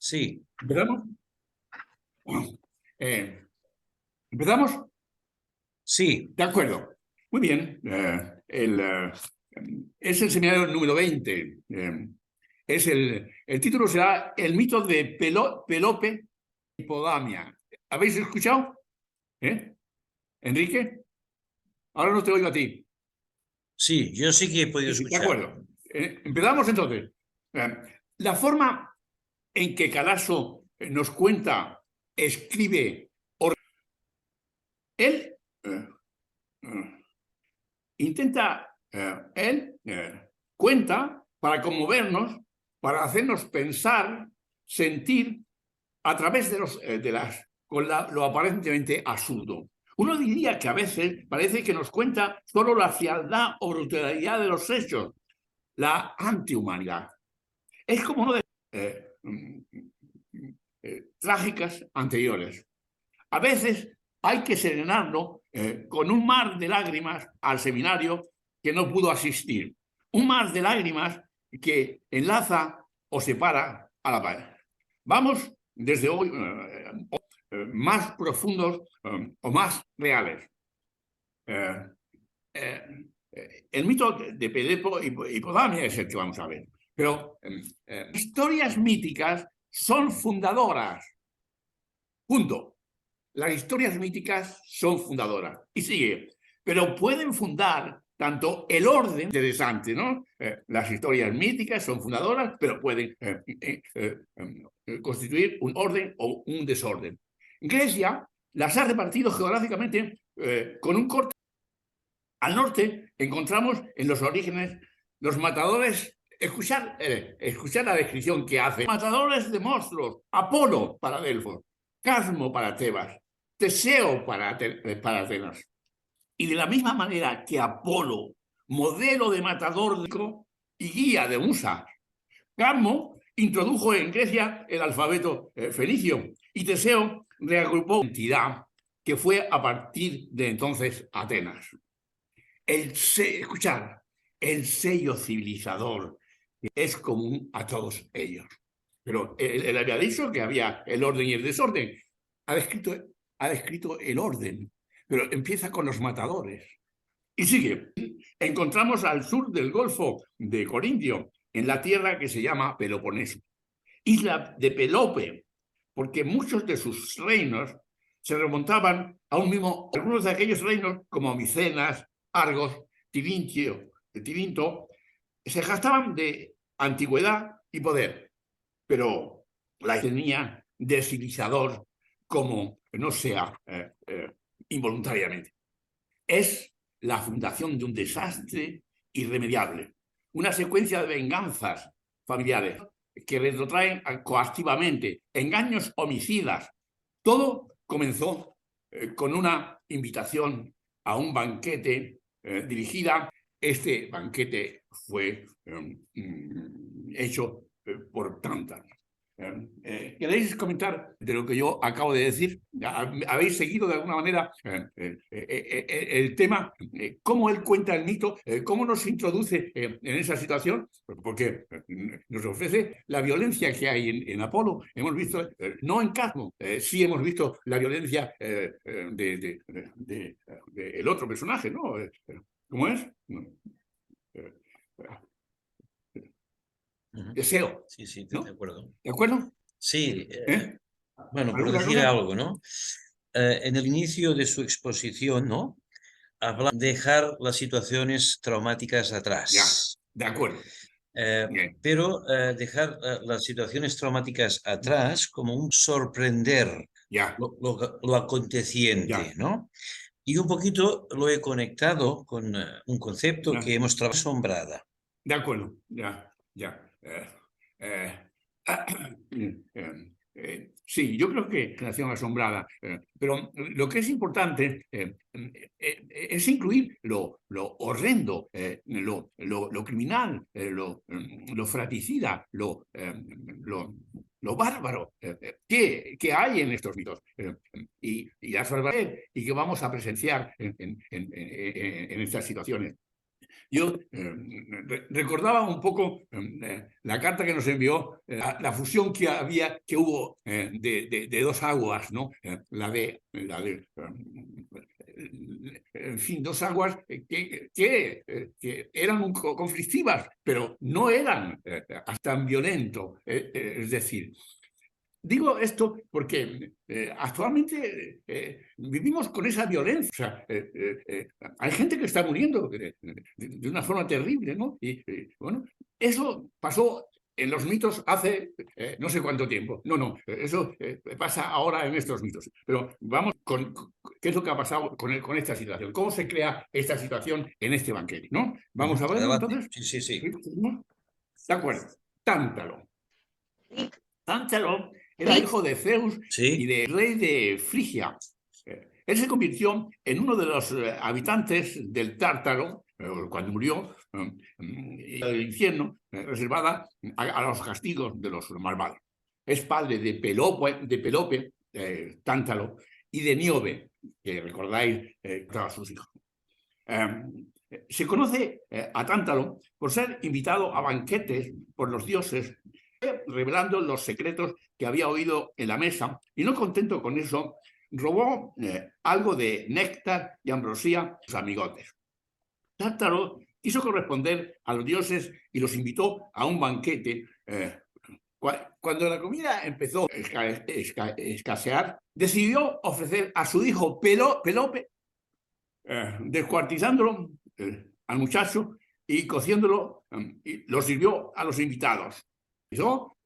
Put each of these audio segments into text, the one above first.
Sí, ¿Empezamos? Eh, ¿Empezamos? sí, De acuerdo. Muy bien. Es el seminario número 20. El título será El mito de Pelope y Hipodamia. ¿Habéis escuchado? ¿Enrique? Ahora no te oigo a ti. sí, yo sí que he podido Sí, sí, de escuchar. acuerdo. Empezamos entonces. Eh, la forma en que Calaso nos cuenta, escribe, él intenta, él cuenta para conmovernos, para hacernos pensar, sentir a través con lo aparentemente absurdo. Uno diría que a veces parece que nos cuenta solo la frialdad o brutalidad de los hechos, la antihumanidad. Es como uno de trágicas anteriores. A veces hay que serenarlo con un mar de lágrimas al seminario que no pudo asistir. Un mar de lágrimas que enlaza o separa a la paz. Vamos desde hoy más profundos o más reales. El mito de Pedepo y Hipodamia es el que vamos a ver. Pero historias míticas son fundadoras. Punto. Las historias míticas son fundadoras. Y sigue. Pero pueden fundar tanto el orden, interesante, ¿no? Las historias míticas son fundadoras, pero pueden constituir un orden o un desorden. Grecia las ha repartido geográficamente con un corte. Al norte encontramos en los orígenes los matadores. Escuchar la descripción que hace. Matadores de monstruos. Apolo para Delfos. Casmo para Tebas. Teseo para Atenas. Y de la misma manera que Apolo, modelo de matador y guía de Musa, Casmo introdujo en Grecia el alfabeto fenicio y Teseo reagrupó una entidad que fue a partir de entonces Atenas. Escuchar, el sello civilizador es común a todos ellos. Pero él había dicho que había el orden y el desorden. Ha descrito el orden, pero empieza con los matadores. Y sigue. Encontramos al sur del Golfo de Corintio, en la tierra que se llama Peloponeso, isla de Pelope, porque muchos de sus reinos se remontaban a un mismo, algunos de aquellos reinos como Micenas, Argos, Tirinto, se jactaban de antigüedad y poder, pero la tenía de civilizador como no sea involuntariamente. Es la fundación de un desastre irremediable, una secuencia de venganzas familiares que retrotraen coactivamente, engaños homicidas. Todo comenzó con una invitación a un banquete dirigida. Este banquete fue hecho por tantas. ¿Queréis comentar de lo que yo acabo de decir? ¿Habéis seguido de alguna manera el tema? ¿Cómo él cuenta el mito? ¿Cómo nos introduce en esa situación? Porque nos ofrece la violencia que hay en Apolo. Hemos visto, no en Casmo, sí hemos visto la violencia del otro personaje, ¿no? ¿Cómo es? Deseo, Sí, sí, ¿no? de acuerdo. ¿De acuerdo? Sí, ¿Eh? bueno, por ¿Alguna decir cosa? algo, ¿no? En el inicio de su exposición, ¿no? Habla de dejar las situaciones traumáticas Ya, atrás. de acuerdo. Eh, Bien. pero dejar las situaciones traumáticas atrás como un sorprender Ya, lo aconteciente, ya, ¿no? Y un poquito lo he conectado con un concepto ya. que hemos trabajado, asombrada. De acuerdo. Ya, ya. Sí, yo creo que creación asombrada, pero lo que es importante es incluir lo horrendo, lo criminal, lo fratricida, lo bárbaro que hay en estos mitos y las barbaridades y que vamos a presenciar en estas situaciones. Yo recordaba un poco la carta que nos envió, la fusión que hubo de dos aguas, ¿no? En fin, dos aguas que eran conflictivas, pero no eran tan violentos. Es decir, digo esto porque actualmente vivimos con esa violencia. O sea, hay gente que está muriendo de una forma terrible, ¿no? Bueno, eso pasó en los mitos hace no sé cuánto tiempo. No, eso pasa ahora en estos mitos. Pero vamos con qué es lo que ha pasado con esta situación. ¿Cómo se crea esta situación en este banquete, ¿no? Vamos a verlo Adelante. entonces. Sí, sí, sí. De acuerdo. Tántalo. Tántalo era hijo de Zeus y Sí. del rey de Frigia. Él se convirtió en uno de los habitantes del Tártaro, cuando murió, del infierno, reservada a los castigos de los malvados. Es padre de Pelope, Tántalo, y de Níobe, que recordáis a sus hijos. Se conoce a Tántalo por ser invitado a banquetes por los dioses, revelando los secretos que había oído en la mesa, y no contento con eso, robó algo de néctar y ambrosía a sus amigotes. Tántalo quiso corresponder a los dioses y los invitó a un banquete. Cuando la comida empezó a escasear, decidió ofrecer a su hijo Pelope, descuartizándolo al muchacho y cociéndolo, y lo sirvió a los invitados. Lo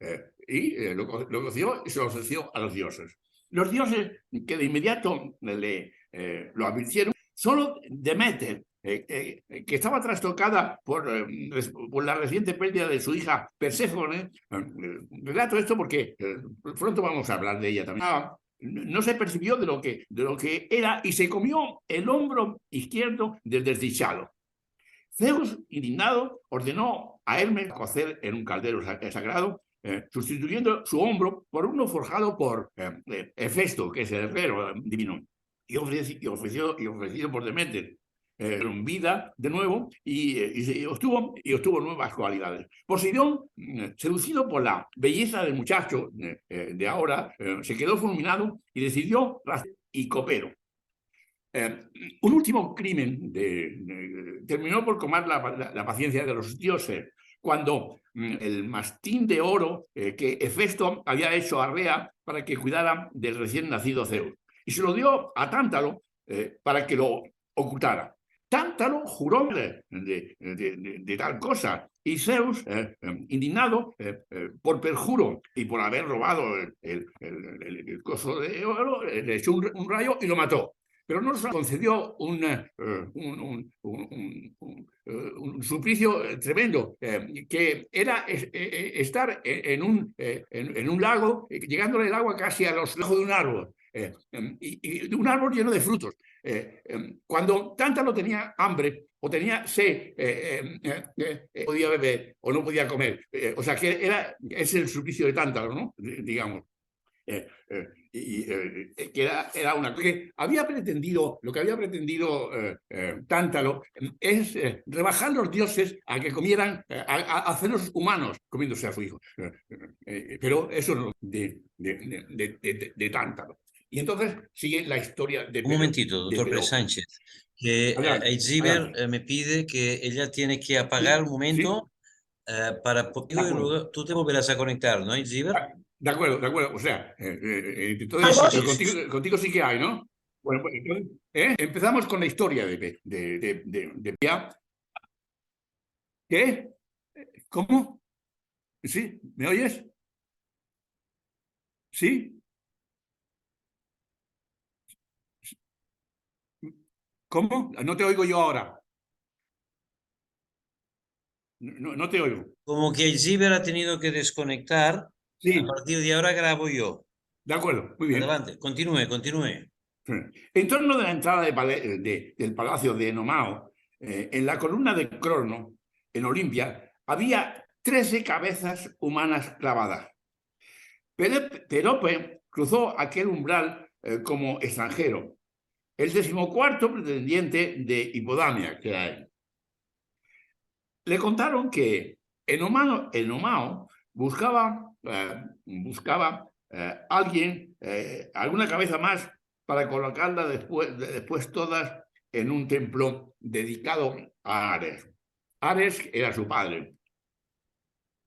coció y se lo ofreció a los dioses. Los dioses, que de inmediato lo advirtieron, solo Demeter, que estaba trastocada por la reciente pérdida de su hija Perséfone, relato esto porque pronto vamos a hablar de ella también, no se percibió de lo que era y se comió el hombro izquierdo del desdichado. Zeus, indignado, ordenó a Hermes cocer en un caldero sagrado, sustituyendo su hombro por uno forjado por Hefesto, que es el herrero divino, y ofrecido por Demeter. Vida de nuevo y obtuvo nuevas cualidades. Poseidón, seducido por la belleza del muchacho de ahora, se quedó fulminado y decidió y copero. Un último crimen terminó por comer la paciencia de los dioses, cuando el mastín de oro que Hefesto había hecho a Rea para que cuidara del recién nacido Zeus, y se lo dio a Tántalo para que lo ocultara. Tántalo juró de tal cosa, y Zeus, indignado por perjuro y por haber robado el coso de oro, le echó un rayo y lo mató. Pero no nos concedió un suplicio tremendo, que era estar en un lago, llegándole el agua casi a los lejos de un árbol, y de un árbol lleno de frutos. Cuando Tántalo tenía hambre o tenía sed, podía beber o no podía comer. O sea que es el suplicio de Tántalo, ¿no? Digamos. Que era una cosa que había pretendido, lo que había pretendido Tántalo es rebajar los dioses a que comieran, a hacerlos humanos comiéndose a su hijo. Pero eso no de Tántalo. Y entonces sigue la historia de Un momentito, doctor Pérez Pelope. Sánchez, que Adelante, Aiziber adelante. me pide que ella tiene que apagar un Sí, sí, momento para de y acuerdo. luego tú te volverás a conectar, ¿no, Aiziber? De acuerdo, de acuerdo. O sea, Sí, entonces, sí, pero sí, sí, sí. contigo sí que hay, ¿no? Bueno, pues entonces, empezamos con la historia de Pia. ¿Qué? ¿Cómo? ¿Sí? ¿Me oyes? ¿Sí? ¿Cómo? No te oigo yo ahora. No te oigo. Como que Aiziber ha tenido que desconectar, a Sí, partir de ahora grabo yo. de acuerdo, muy bien. Adelante, continúe, continúe. En torno de la entrada del palacio de Nomao, en la columna de Crono, en Olimpia, había 13 cabezas humanas clavadas. Pelope cruzó aquel umbral como extranjero, el 14º pretendiente de Hipodamia, que era él. le contaron que Enomao buscaba alguien, alguna cabeza más para colocarla después todas en un templo dedicado a Ares. Ares era su padre.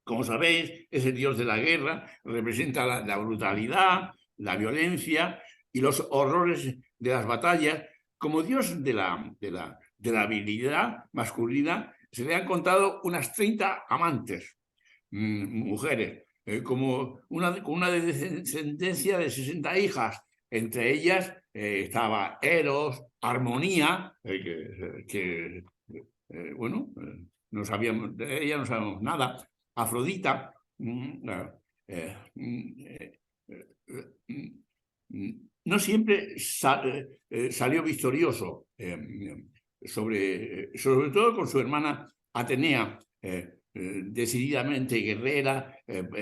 Como sabéis, es el dios de la guerra, representa la brutalidad, la violencia y los horrores de las batallas. Como dios de la habilidad masculina, se le han contado unas 30 amantes, mujeres, con una descendencia de 60 hijas. Entre ellas estaba Eros, Armonía, bueno, no sabíamos, de ella no sabemos nada, Afrodita, no siempre salió victorioso, sobre todo con su hermana Atenea, decididamente guerrera,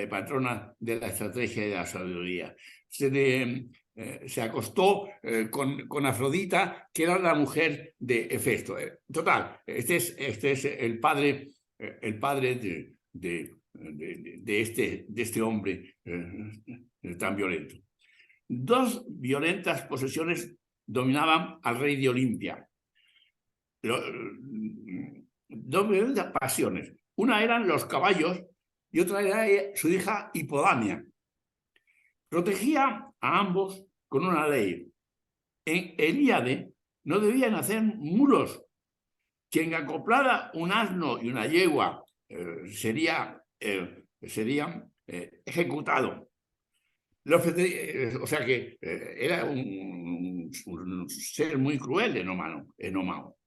patrona de la estrategia y de la sabiduría. Se acostó con Afrodita, que era la mujer de Hefesto. Total, este es el padre de este hombre tan violento. Dos violentas posesiones dominaban al rey de Olimpia. Dos violentas pasiones. Una eran los caballos y otra era su hija Hipodamia. Protegía a ambos con una ley. En Helíade no debían hacer muros. Quien acoplara un asno y una yegua sería ejecutado. O sea que era un ser muy cruel Enomao.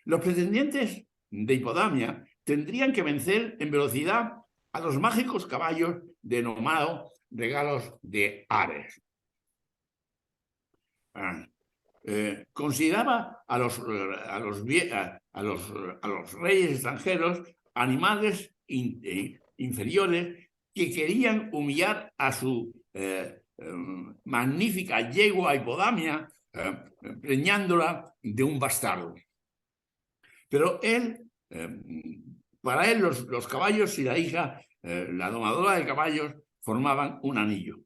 Los pretendientes de Hipodamia tendrían que vencer en velocidad a los mágicos caballos de Enomao, regalos de Ares. Consideraba a los reyes extranjeros animales inferiores que querían humillar a su magnífica yegua Hipodamia, preñándola de un bastardo. Pero para él los caballos y la hija, la domadora de caballos, formaban un anillo.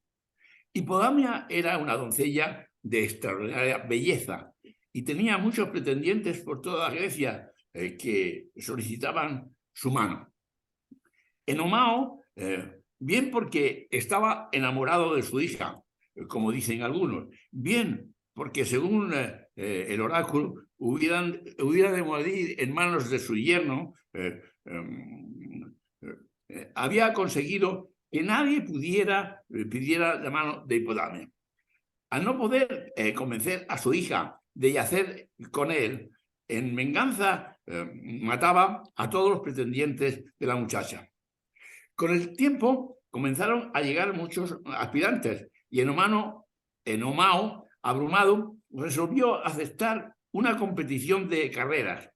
Hipodamia era una doncella de extraordinaria belleza y tenía muchos pretendientes por toda Grecia que solicitaban su mano. Enomao, bien porque estaba enamorado de su hija, como dicen algunos, bien porque según el oráculo hubiera de morir en manos de su yerno, había conseguido que nadie pidiera la mano de Hipodamia. Al no poder convencer a su hija de yacer con él, en venganza mataba a todos los pretendientes de la muchacha. Con el tiempo comenzaron a llegar muchos aspirantes y Enomao, abrumado, resolvió aceptar una competición de carreras.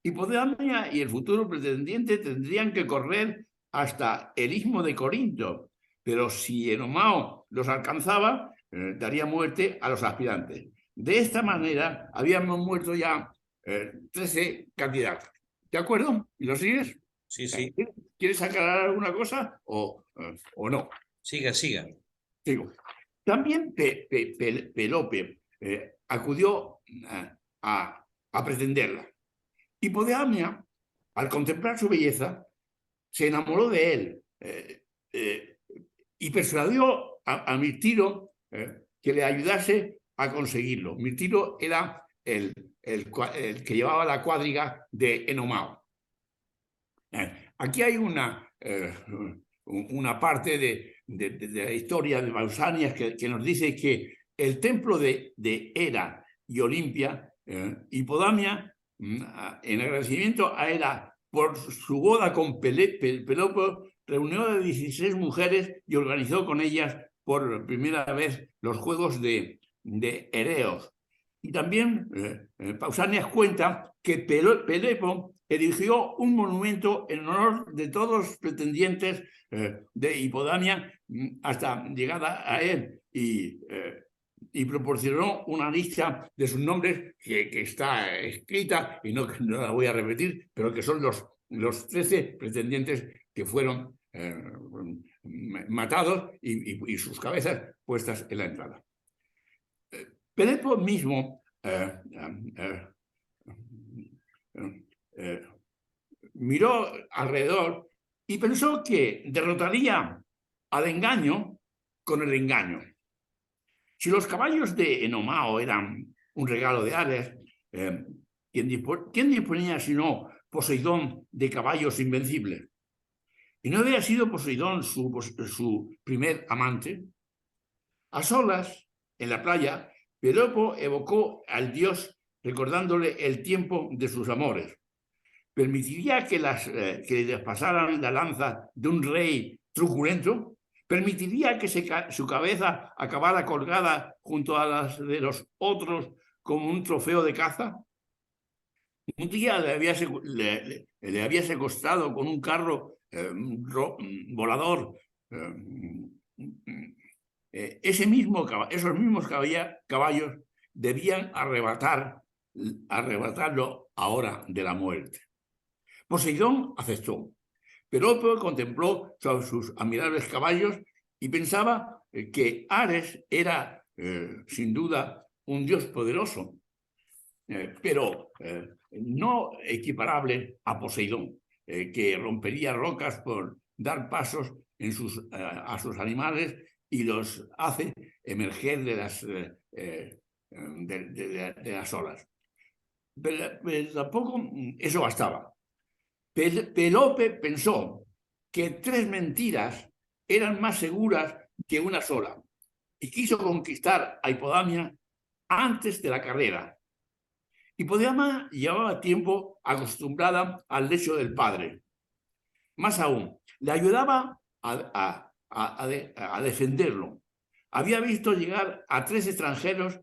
Hipodamia y el futuro pretendiente tendrían que correr hasta el istmo de Corinto, pero si Enomao los alcanzaba, daría muerte a los aspirantes. De esta manera habíamos muerto ya 13 candidatos. ¿De acuerdo? ¿Y lo sigues? Sí, sí. ¿Quieres aclarar alguna cosa o no? Siga. Sigo. También Pelope acudió a pretenderla. Hipodamia, al contemplar su belleza, se enamoró de él y persuadió a Mirtilo que le ayudase a conseguirlo. Mirtilo era el que llevaba la cuadriga de Enomao. Aquí hay una parte de la historia de Pausanias que nos dice que el templo de Hera y Olimpia, Hipodamia, en agradecimiento a Hera por su boda con Pelopo, reunió a 16 mujeres y organizó con ellas por primera vez los juegos de Ereos. Y también Pausanias cuenta que Pelopo erigió un monumento en honor de todos los pretendientes de Hipodamia hasta llegada a él y proporcionó una lista de sus nombres que está escrita y no la voy a repetir, pero que son los 13 pretendientes que fueron matados y sus cabezas puestas en la entrada. Pelepo mismo miró alrededor y pensó que derrotaría al engaño con el engaño. Si los caballos de Enomao eran un regalo de Ares, ¿quién disponía sino Poseidón de caballos invencibles? ¿Y no había sido Poseidón su primer amante? A solas, en la playa, Pelopo evocó al dios recordándole el tiempo de sus amores. ¿Permitiría que les pasaran la lanza de un rey truculento? ¿Permitiría que su cabeza acabara colgada junto a las de los otros como un trofeo de caza? Un día le había secuestrado con un carro volador. Esos mismos caballos debían arrebatarlo ahora de la muerte. Poseidón aceptó. Pelopo contempló sobre sus admirables caballos y pensaba que Ares era, sin duda, un dios poderoso, pero no equiparable a Poseidón, que rompería rocas por dar pasos a sus animales y los hace emerger de las olas. Pero tampoco eso bastaba. Pelope pensó que 3 mentiras eran más seguras que una sola y quiso conquistar a Hipodamia antes de la carrera. Hipodamia llevaba tiempo acostumbrada al lecho del padre. Más aún, le ayudaba a defenderlo. Había visto llegar a 3 extranjeros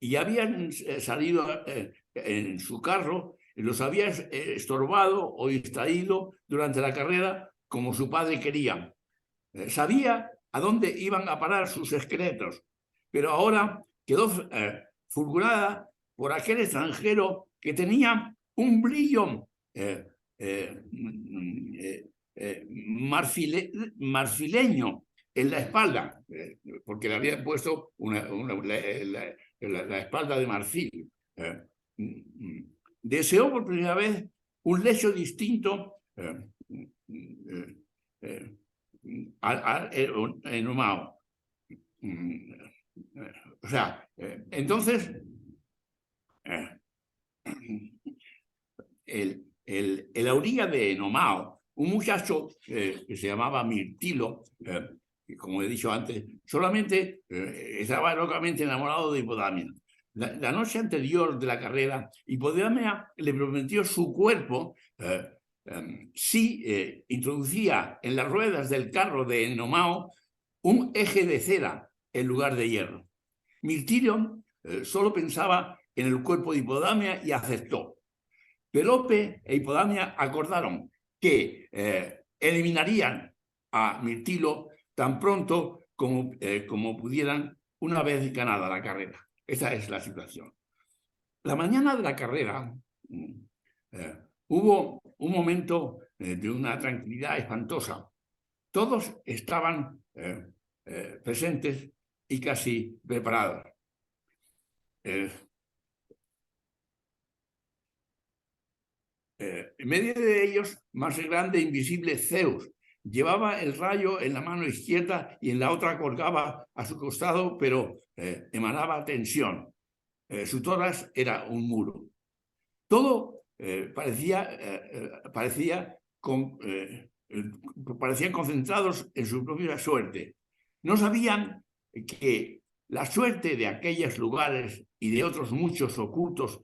y habían salido en su carro, los había estorbado o distraído durante la carrera como su padre quería. Sabía a dónde iban a parar sus esqueletos, pero ahora quedó fulgurada por aquel extranjero que tenía un brillo marfileño en la espalda, porque le habían puesto la espalda de marfil. Deseó por primera vez un lecho distinto en Omao. O sea, entonces en la orilla de Nomao, un muchacho que se llamaba Mirtilo, que como he dicho antes, solamente estaba locamente enamorado de Hipodamia. La noche anterior de la carrera, Hipodamia le prometió su cuerpo si introducía en las ruedas del carro de Nomao un eje de cera en lugar de hierro. Mirtilio solo pensaba en el cuerpo de Hipodamia y aceptó. Pelope e Hipodamia acordaron que eliminarían a Mirtilo tan pronto como pudieran una vez ganada la carrera. Esa es la situación. La mañana de la carrera hubo un momento de una tranquilidad espantosa. Todos estaban presentes y casi preparados. En medio de ellos, más grande e invisible, Zeus. Llevaba el rayo en la mano izquierda y en la otra colgaba a su costado, pero emanaba tensión. Su tórax era un muro. Todo parecían concentrados en su propia suerte. No sabían que la suerte de aquellos lugares y de otros muchos ocultos,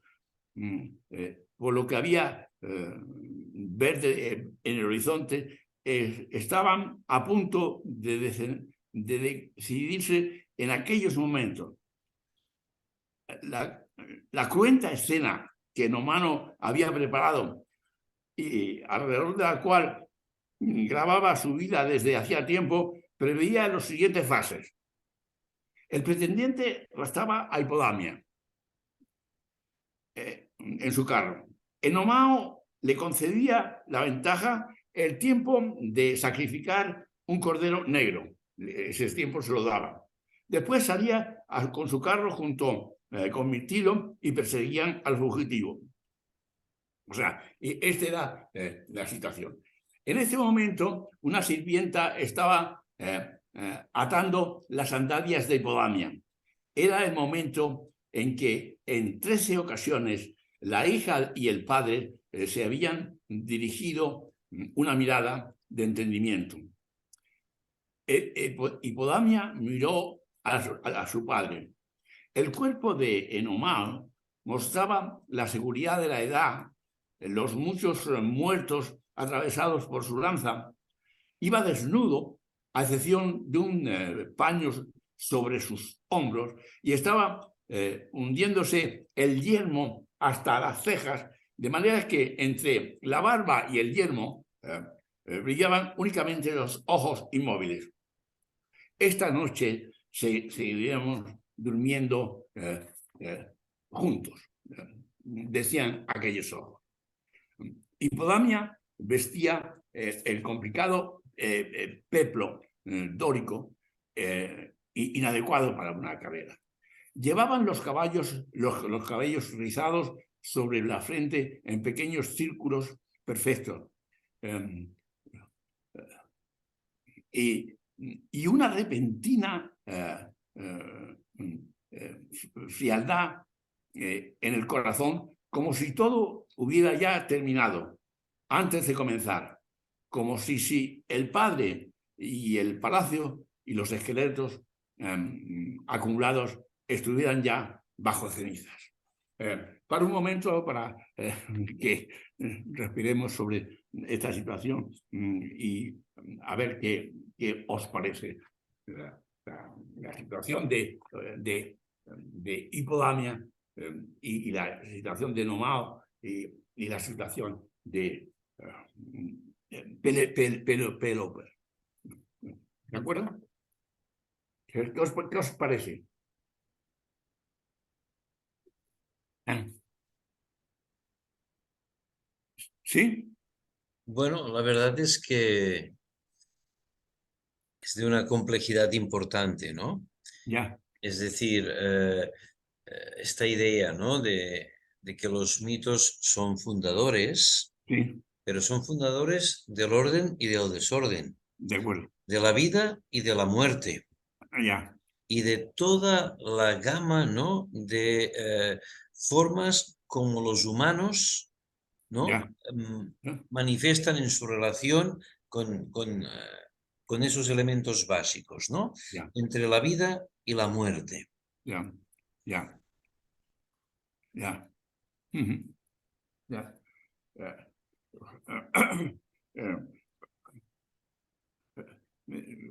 por lo que había verde en el horizonte, estaban a punto de decidirse en aquellos momentos. La cruenta escena que Nomao había preparado y alrededor de la cual grababa su vida desde hacía tiempo, preveía las siguientes fases. El pretendiente arrastraba a Hipodamia en su carro. Nomao le concedía la ventaja el tiempo de sacrificar un cordero negro. Ese tiempo se lo daba. Después salía con su carro junto con Mirtilo y perseguían al fugitivo. O sea, esta era la situación. En este momento, una sirvienta estaba atando las sandalias de Hipodamia. Era el momento en que en 13 ocasiones la hija y el padre se habían dirigido una mirada de entendimiento. Hipodamia miró a su padre. El cuerpo de Enomao mostraba la seguridad de la edad, los muchos muertos atravesados por su lanza. Iba desnudo, a excepción de un paño sobre sus hombros, y estaba hundiéndose el yelmo hasta las cejas, de manera que entre la barba y el yelmo brillaban únicamente los ojos inmóviles. Esta noche seguiríamos durmiendo juntos, decían aquellos ojos. Hipodamia vestía el complicado peplo dórico inadecuado para una carrera. Llevaban los cabellos rizados sobre la frente en pequeños círculos perfectos. Y una repentina frialdad en el corazón, como si todo hubiera ya terminado antes de comenzar, como si el padre y el palacio y los esqueletos acumulados estuvieran ya bajo cenizas. Para un momento, para que respiremos sobre esta situación y a ver qué os parece la situación de Hipodamia y la situación de Nomao y la situación de Pelope. ¿De acuerdo? ¿Qué os parece? ¿Sí? Bueno, la verdad es que es de una complejidad importante, ¿no? Ya. Es decir, esta idea, ¿no? de que los mitos son fundadores, Sí, pero son fundadores del orden y del desorden, de acuerdo. de la vida y de la muerte, Ya. y de toda la gama, ¿no? de formas como los humanos, ¿no? Ya. Ya. Manifiestan en su relación con esos elementos básicos, ¿no? Ya. Entre la vida y la muerte. Ya. Ya. Ya. Ujú. Ya.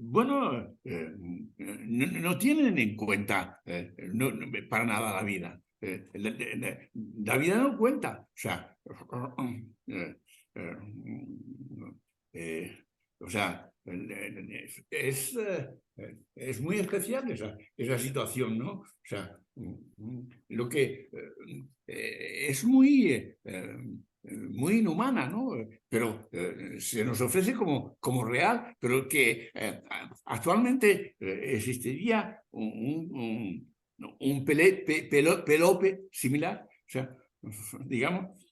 Bueno, no tienen en cuenta para nada la vida. La vida no cuenta. O sea, o sea es muy especial esa situación, ¿no? O sea, lo que es muy inhumana, ¿no? Pero se nos ofrece como real, pero que actualmente existiría un Pelope similar, o sea, digamos.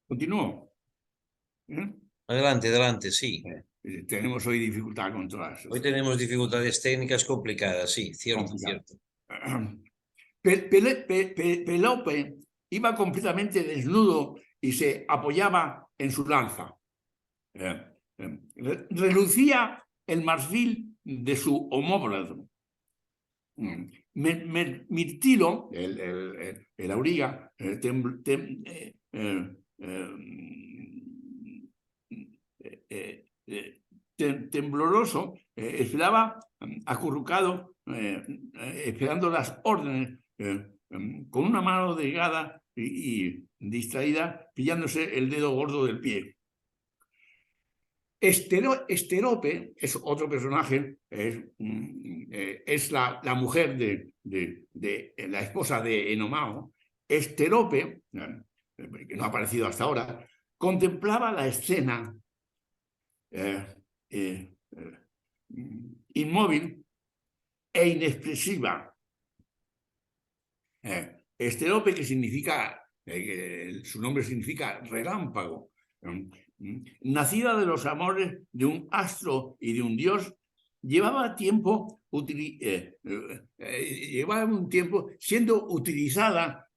Continúo. Adelante, adelante, sí. Tenemos hoy dificultad con todas Hoy estas tenemos dificultades técnicas complicadas, sí, cierto, complicadas. cierto. Pelope iba completamente desnudo y se apoyaba en su lanza. Relucía el marfil de su homóplato. Mirtilo, el auriga, tembloroso, esperaba acurrucado, esperando las órdenes con una mano delgada y distraída, pillándose el dedo gordo del pie. Esterope es otro personaje, es la mujer de la esposa de Enomao. Esterope, que no ha aparecido hasta ahora, contemplaba la escena inmóvil e inexpresiva. Esterope, que significa, su nombre significa relámpago, nacida de los amores de un astro y de un dios, llevaba un tiempo siendo utilizada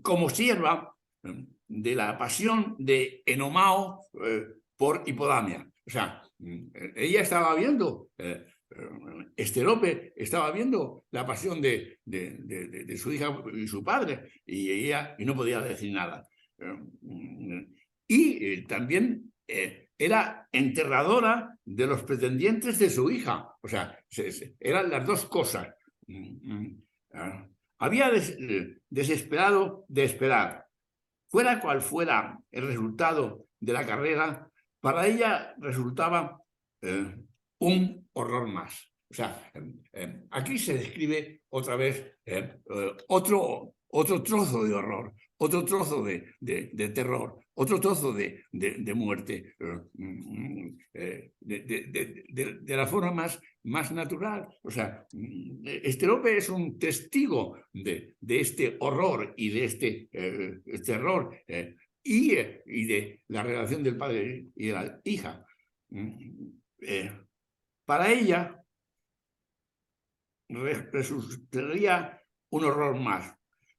como sierva de la pasión de Enomao por Hipodamia. O sea, ella estaba viendo, Esterope estaba viendo la pasión de su hija y su padre, y ella no podía decir nada. Y también era enterradora de los pretendientes de su hija. O sea, eran las dos cosas. Había desesperado de esperar. Fuera cual fuera el resultado de la carrera, para ella resultaba un horror más. O sea, aquí se describe otra vez otro trozo de horror, otro trozo de terror, otro trozo de muerte, de la forma más natural. O sea, Esterope es un testigo de este horror y de este terror y de la relación del padre y de la hija. Para ella resultaría un horror más.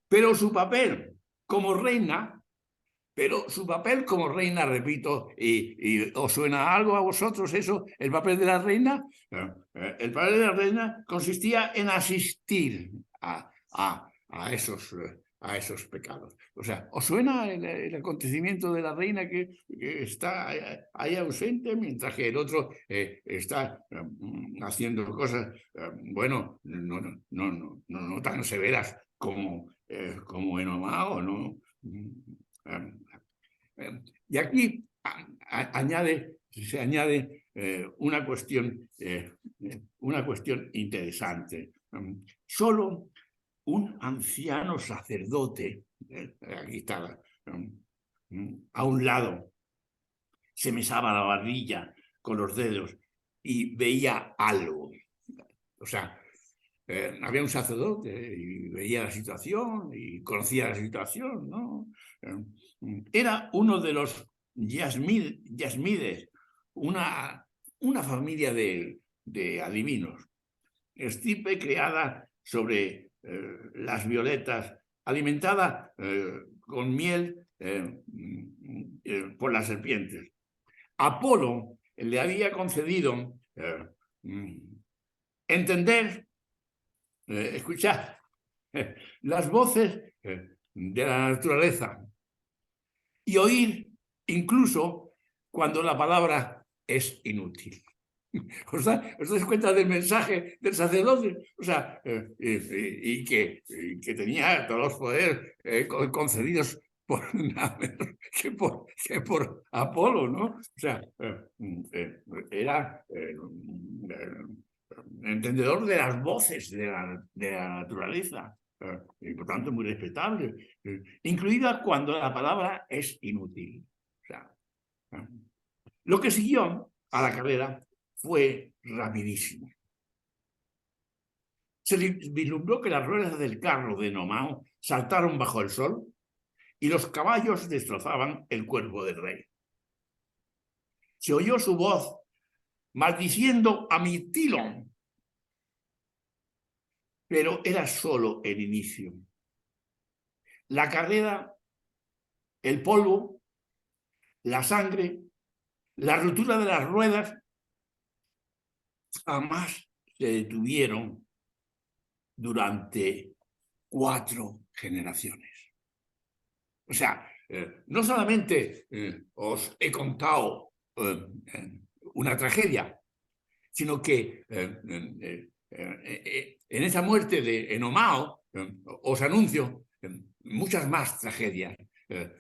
Pero su papel como reina, repito, y ¿os suena algo a vosotros eso? El papel de la reina. El papel de la reina consistía en asistir a esos pecados. O sea, ¿os suena el acontecimiento de la reina que está ahí ausente mientras que el otro está haciendo cosas, bueno, no tan severas como Enomao, ¿no? Y aquí se añade una cuestión interesante. Solo un anciano sacerdote, aquí está, a un lado, se mesaba la barbilla con los dedos y veía algo. O sea, había un sacerdote y veía la situación y conocía la situación, ¿no? Era uno de los Yasmides, una familia de adivinos, estirpe creada sobre las violetas, alimentada con miel por las serpientes. Apolo le había concedido entender, escuchar las voces de la naturaleza y oír incluso cuando la palabra es inútil. ¿Os dais cuenta del mensaje del sacerdote? O sea, y que tenía todos los poderes concedidos por nada menos que por Apolo, ¿no? O sea, era entendedor de las voces de la naturaleza, y por tanto muy respetable, incluida cuando la palabra es inútil. O sea, lo que siguió a la carrera fue rapidísimo. Se vislumbró que las ruedas del carro de Enomao saltaron bajo el sol y los caballos destrozaban el cuerpo del rey. Se oyó su voz maldiciendo a Mirtilón, pero era solo el inicio. La carrera, el polvo, la sangre, la ruptura de las ruedas jamás se detuvieron durante 4 generaciones. O sea, no solamente os he contado una tragedia, sino que en esa muerte de Enomao, os anuncio muchas más tragedias,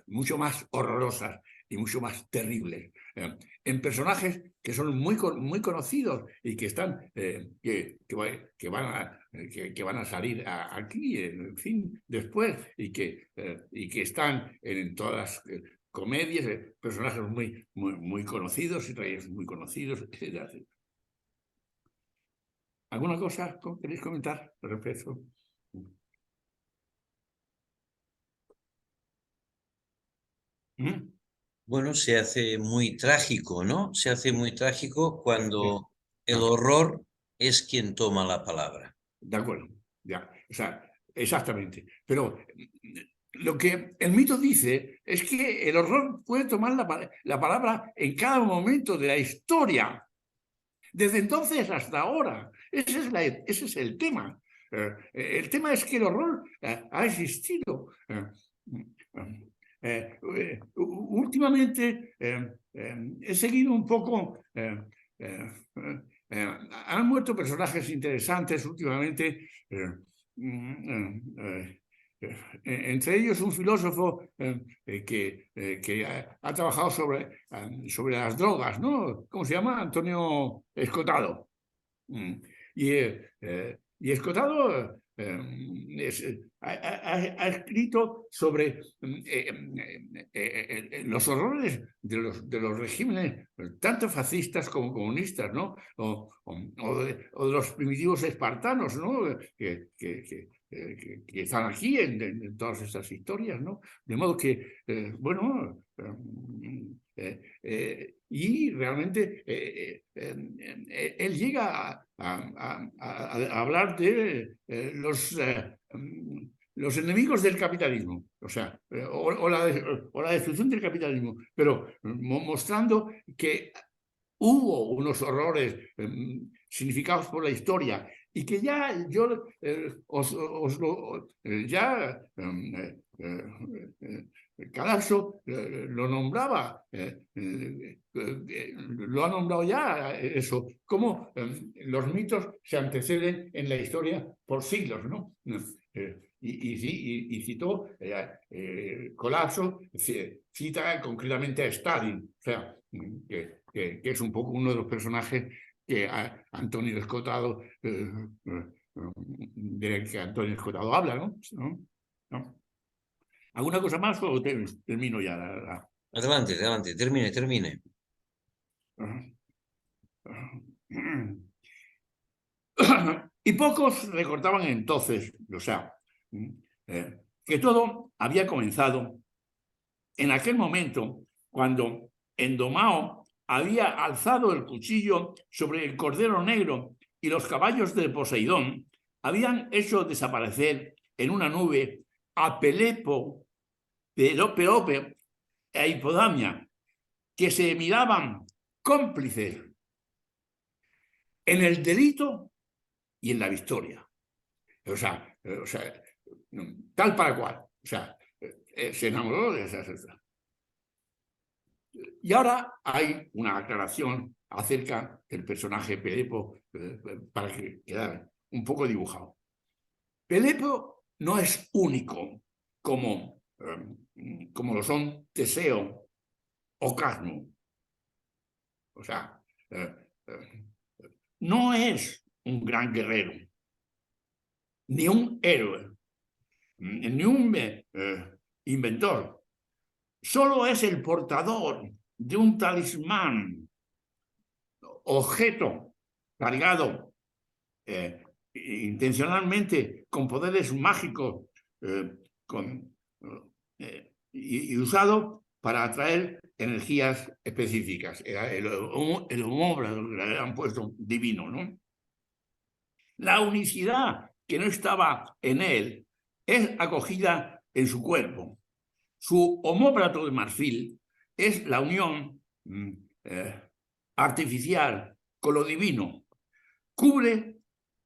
mucho más horrorosas y mucho más terribles, en personajes que son muy conocidos y que están que van a salir aquí, en fin, después, y que están en todas las comedias, personajes muy conocidos y reyes muy conocidos, etc. ¿Alguna cosa queréis comentar al respecto? Bueno, se hace muy trágico, ¿no? Se hace muy trágico cuando el Ah, horror es quien toma la palabra. de acuerdo, ya, o sea, exactamente. Pero lo que el mito dice es que el horror puede tomar la palabra en cada momento de la historia, desde entonces hasta ahora. Ese es el tema. El tema es que el horror ha existido. Últimamente he seguido un poco. Han muerto personajes interesantes últimamente. Entre ellos un filósofo que ha trabajado sobre las drogas, ¿no? ¿Cómo se llama? Antonio Escotado. Y Escotado ha escrito sobre los horrores de los regímenes, tanto fascistas como comunistas, ¿no? O de los primitivos espartanos, ¿no? Que están aquí en todas estas historias, ¿no? De modo que, bueno, y realmente él llega a hablar de los enemigos del capitalismo, o sea, o la destrucción del capitalismo, pero mostrando que hubo unos horrores significados por la historia y que ya yo Cadalso lo nombraba, lo ha nombrado ya eso, cómo los mitos se anteceden en la historia por siglos, ¿no? Y citó Colapso, cita concretamente a Stalin, o sea, que es un poco uno de los personajes que Antonio Escotado, del que Antonio Escotado habla, ¿No? ¿Alguna cosa más o termino ya? Adelante, adelante, termine. Y pocos recordaban entonces, o sea, que todo había comenzado en aquel momento cuando Endomao había alzado el cuchillo sobre el cordero negro y los caballos de Poseidón habían hecho desaparecer en una nube a Pelepo, Pelope e Hipodamia, que se miraban cómplices en el delito y en la victoria. O sea, tal para cual. O sea, se enamoró de esa. Y ahora hay una aclaración acerca del personaje Pelepo para que quede un poco dibujado. Pelepo no es único como lo son Teseo o Cadmo. O sea, no es un gran guerrero, ni un héroe, ni un inventor. Solo es el portador de un talismán, objeto cargado intencionalmente con poderes mágicos y usado para atraer energías específicas. El homógrafo que le han puesto divino, ¿no? La unicidad que no estaba en él es acogida en su cuerpo. Su homóplato de marfil es la unión artificial con lo divino. Cubre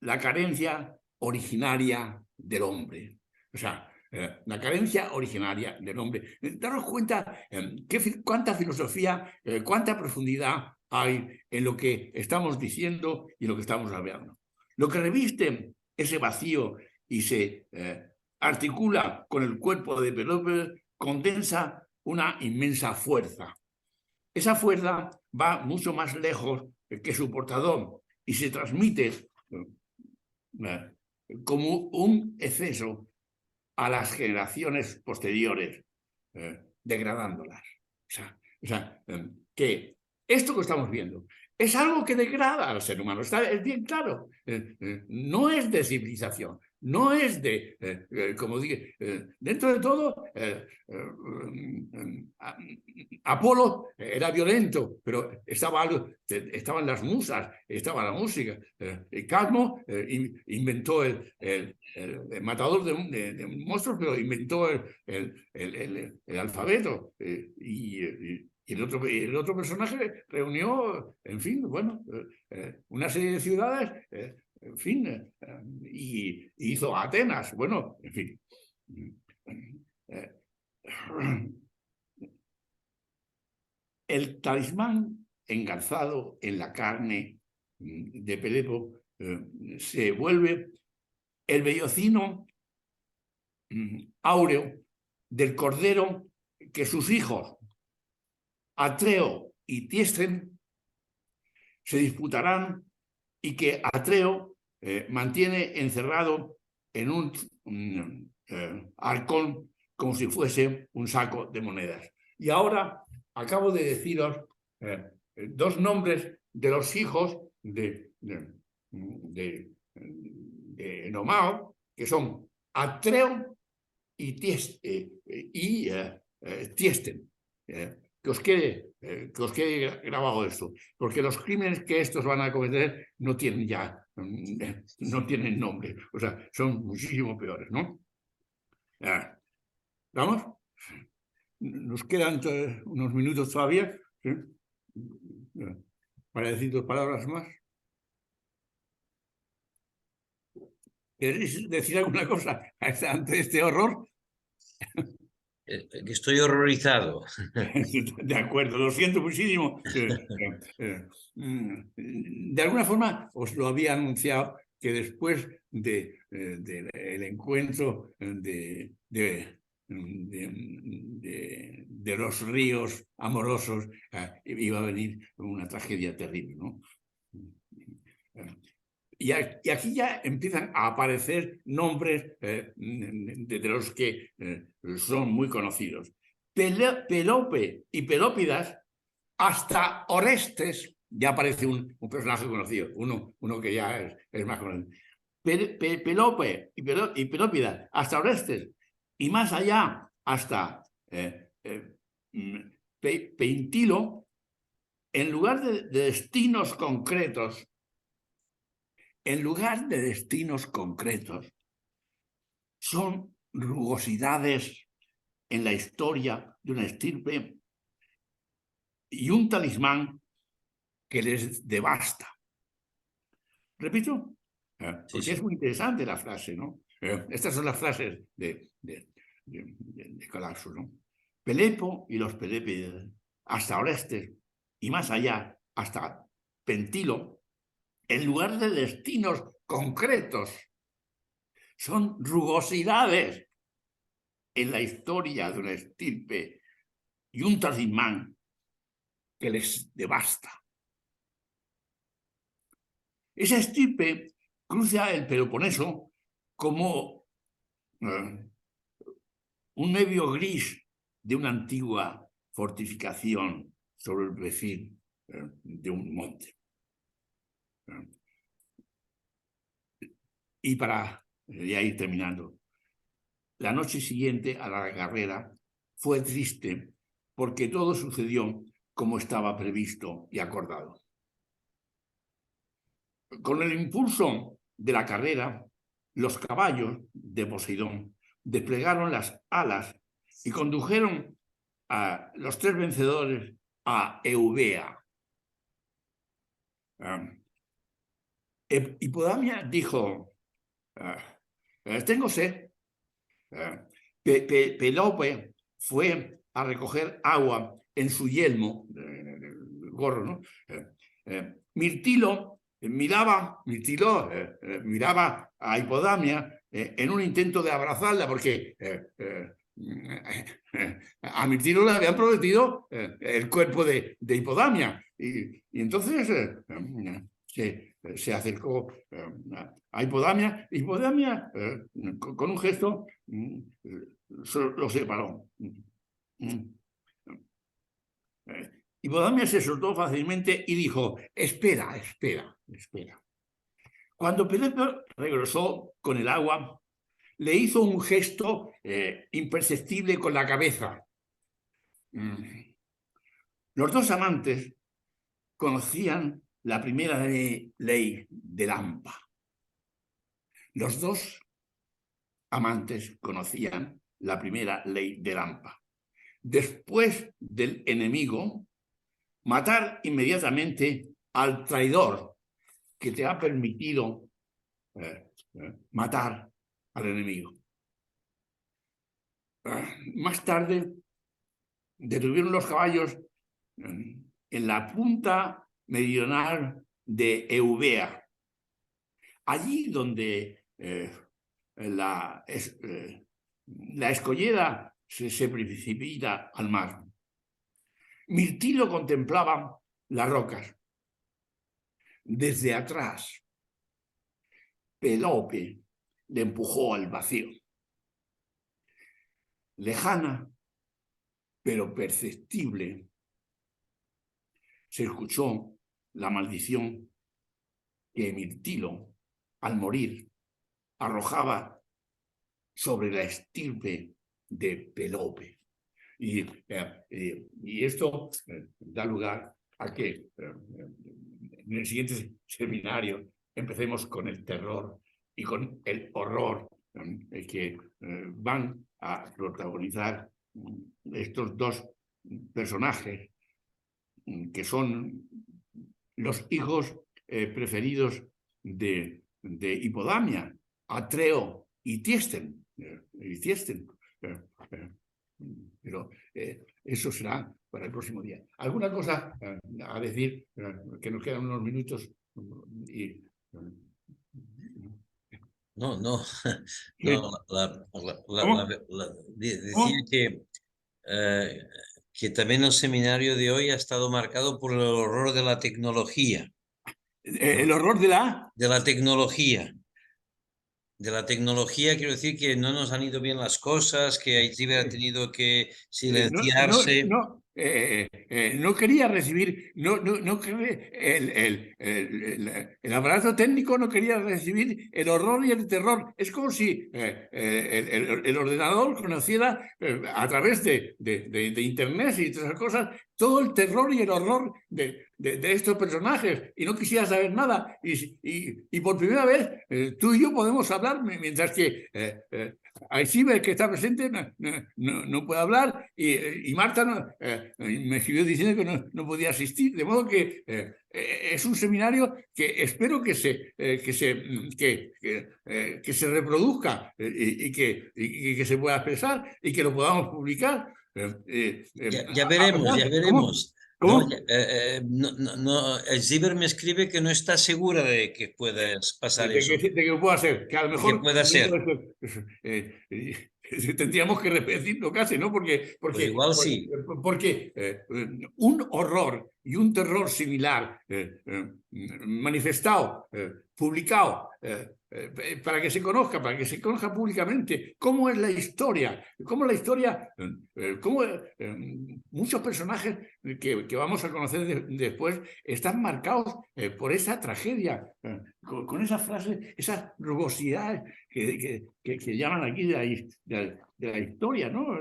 la carencia originaria del hombre. O sea, la carencia originaria del hombre. Daros cuenta cuánta filosofía, cuánta profundidad hay en lo que estamos diciendo y en lo que estamos hablando. Lo que reviste ese vacío y se articula con el cuerpo de Pelópe condensa una inmensa fuerza. Esa fuerza va mucho más lejos que su portador y se transmite como un exceso a las generaciones posteriores, degradándolas. O sea, que esto que estamos viendo es algo que degrada al ser humano, es bien claro. No es de civilización, no es de, como dije, dentro de todo, Apolo era violento, pero estaban las musas, estaba la música. Cadmo inventó el matador de monstruos, pero inventó el alfabeto. Y el otro personaje reunió, en fin, bueno, una serie de ciudades, en fin, y hizo Atenas, bueno, en fin. El talismán engarzado en la carne de Pelepo se vuelve el vellocino áureo del cordero que sus hijos, Atreo y Tiesten, se disputarán y que Atreo mantiene encerrado en un arcón como si fuese un saco de monedas. Y ahora acabo de deciros dos nombres de los hijos de Nomao, que son Atreo y Tiesten. Que os quede grabado esto, porque los crímenes que estos van a cometer no tienen nombre, o sea, son muchísimo peores, ¿no? ¿Vamos? Nos quedan unos minutos todavía, ¿sí? Para decir dos palabras más. ¿Queréis decir alguna cosa ante este horror? Que estoy horrorizado. De acuerdo, lo siento muchísimo. De alguna forma os lo había anunciado que después del encuentro de los ríos amorosos iba a venir una tragedia terrible, ¿no? Y aquí ya empiezan a aparecer nombres de los que son muy conocidos. Pelope y Pelópidas, hasta Orestes, ya aparece un personaje conocido, uno que ya es más conocido. Pelope y Pelópidas, hasta Orestes, y más allá, hasta Peintilo, en lugar de destinos concretos, son rugosidades en la historia de una estirpe y un talismán que les devasta. Repito, porque es muy interesante la frase, ¿no? Estas son las frases de Colapso, ¿no? Pelepo y los Pelépidas, hasta Orestes y más allá, hasta Pentilo, en lugar de destinos concretos, son rugosidades en la historia de una estirpe y un talismán que les devasta. Esa estirpe cruza el Peloponeso como un medio gris de una antigua fortificación sobre el perfil de un monte. Y para ya ir terminando, la noche siguiente a la carrera fue triste porque todo sucedió como estaba previsto y acordado. Con el impulso de la carrera, los caballos de Poseidón desplegaron las alas y condujeron a los tres vencedores a Eubea. Hipodamia dijo: tengo sed. Pelope fue a recoger agua en su yelmo, gorro, ¿no? Mirtilo Mirtilo miraba a Hipodamia en un intento de abrazarla, porque a Mirtilo le habían prometido el cuerpo de Hipodamia. Y entonces se acercó a Hipodamia. Hipodamia, con un gesto, lo separó. Hipodamia se soltó fácilmente y dijo: espera, espera, espera. Cuando Penélope regresó con el agua, le hizo un gesto imperceptible con la cabeza. Los dos amantes conocían la primera ley de Lampa. Los dos amantes conocían la primera ley de Lampa. Después del enemigo, matar inmediatamente al traidor que te ha permitido matar al enemigo. Más tarde detuvieron los caballos en la punta meridional de Eubea, allí donde la escollera se precipita al mar. Mirtilo contemplaba las rocas. Desde atrás, Penélope le empujó al vacío. Lejana, pero perceptible, se escuchó la maldición que Mirtilo, al morir, arrojaba sobre la estirpe de Penélope. Y esto da lugar a que en el siguiente seminario empecemos con el terror y con el horror que van a protagonizar estos dos personajes, que son los hijos preferidos de Hipodamia, Atreo y Tiesten. Pero eso será para el próximo día. ¿Alguna cosa a decir? Que nos quedan unos minutos. No, decía que también el seminario de hoy ha estado marcado por el horror de la tecnología. ¿El horror de la? De la tecnología. De la tecnología, quiero decir que no nos han ido bien las cosas, que Aichiber ha tenido que silenciarse. No quería recibir, el aparato técnico no quería recibir el horror y el terror. Es como si el ordenador conociera a través de internet y todas esas cosas todo el terror y el horror de estos personajes, y no quisiera saber nada. Y por primera vez tú y yo podemos hablar, mientras que Aichiber, que está presente, no puede hablar, y Marta me escribió diciendo que no podía asistir. De modo que es un seminario que espero que se reproduzca y que se pueda expresar y que lo podamos publicar. Ya veremos, ya veremos. ¿Cómo? Aichiber me escribe que no está segura de que puedas pasar eso. De que pueda ser, que a lo mejor pueda ser. Tendríamos que repetirlo casi, ¿no? Porque Pues igual sí. Porque un horror y un terror similar manifestado, publicado, para que se conozca públicamente cómo es la historia, cómo muchos personajes que vamos a conocer después están marcados por esa tragedia, con esas frases, esas rugosidades que llaman aquí de la historia, ¿no?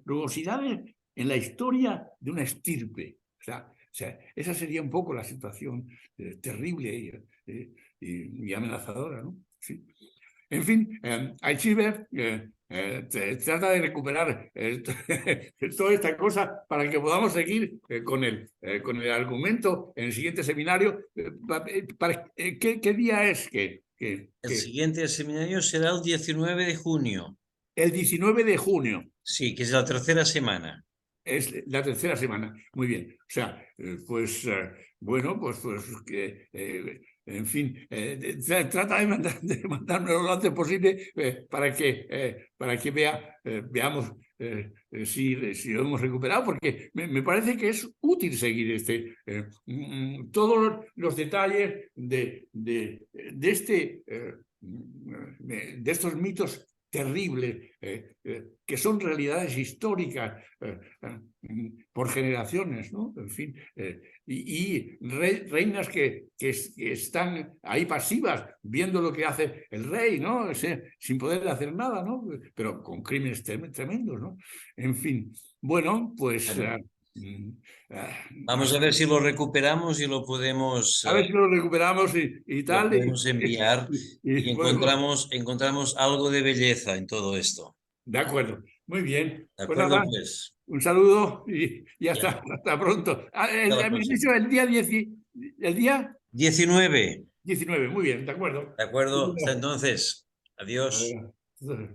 Rugosidades en la historia de una estirpe. O sea, esa sería un poco la situación terrible y amenazadora, ¿no? Sí. En fin, Aichiber trata de recuperar toda esta cosa para que podamos seguir con el argumento en el siguiente seminario. ¿Qué día es? El siguiente seminario será el 19 de junio. El 19 de junio. Sí, que es la tercera semana. Es la tercera semana. Muy bien. O sea, bueno, pues que, en fin, trata de mandármelo lo antes posible para que veamos si lo hemos recuperado, porque me parece que es útil seguir todos los detalles de estos mitos terribles que son realidades históricas por generaciones, ¿no? En fin, reinas que están ahí pasivas viendo lo que hace el rey, ¿no? Sin poder hacer nada, ¿no? Pero con crímenes tremendos, ¿no? En fin, bueno, pues... Vamos a ver si lo recuperamos y lo podemos, a ver si lo recuperamos y lo tal. podemos enviar y Podemos... encontramos algo de belleza en todo esto. De acuerdo, muy bien. ¿De Pues acuerdo? nada, Pues un saludo y ya, hasta pronto. hasta la Me has próxima. dicho el día 19. 19, muy bien, de acuerdo. ¿De acuerdo? Hasta entonces. Adiós. Adiós.